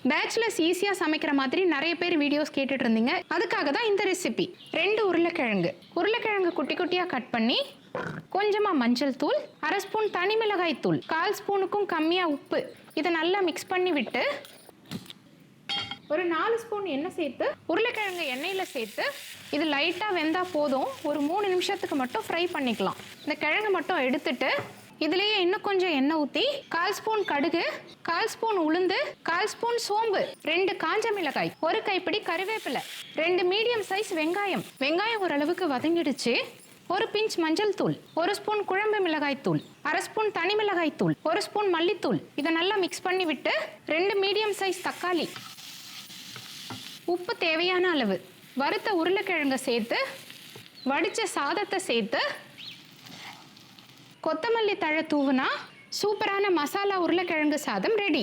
Bachelors ஈஸியாக சமைக்கிற மாதிரி நிறைய பேர் வீடியோஸ் கேட்டுட்டு இருந்தீங்க. அதுக்காக தான் இந்த ரெசிபி. 2 உருளைக்கிழங்கு குட்டி குட்டியாக கட் பண்ணி, கொஞ்சமாக மஞ்சள் தூள், 1/2 ஸ்பூன் தனி மிளகாய் தூள், 1/4 ஸ்பூனுக்கும் கம்மியாக உப்பு, இதை நல்லா மிக்ஸ் பண்ணி விட்டு ஒரு 4 ஸ்பூன் எண்ணெய் சேர்த்து உருளைக்கிழங்கு எண்ணெயில் சேர்த்து இது லைட்டாக வெந்தால் போதும். ஒரு 3 நிமிஷத்துக்கு மட்டும் ஃப்ரை பண்ணிக்கலாம். இந்த கிழங்கு மட்டும் எடுத்துட்டு இதுலேயே இன்னும் கொஞ்சம் எண்ணெய் ஊற்றி 1/4 ஸ்பூன் கடுகு, 1/4 ஸ்பூன் உளுந்து, 1/4 ஸ்பூன் சோம்பு, 2 காஞ்ச மிளகாய், 1 கைப்பிடி கறிவேப்பிலை, 2 மீடியம் சைஸ் வெங்காயம் ஓரளவுக்கு வதங்கிடுச்சு. 1 பிஞ்ச் மஞ்சள் தூள், 1 ஸ்பூன் குழம்பு மிளகாய் தூள், 1/2 ஸ்பூன் தனி மிளகாய் தூள், 1 ஸ்பூன் மல்லித்தூள், இதை நல்லா மிக்ஸ் பண்ணி விட்டு 2 மீடியம் சைஸ் தக்காளி, உப்பு தேவையான அளவு, வறுத்த உருளைக்கிழங்கை சேர்த்து வடித்த சாதத்தை சேர்த்து கொத்தமல்லி தழை தூவுனா சூப்பரான மசாலா உருளைக்கிழங்கு சாதம் ரெடி.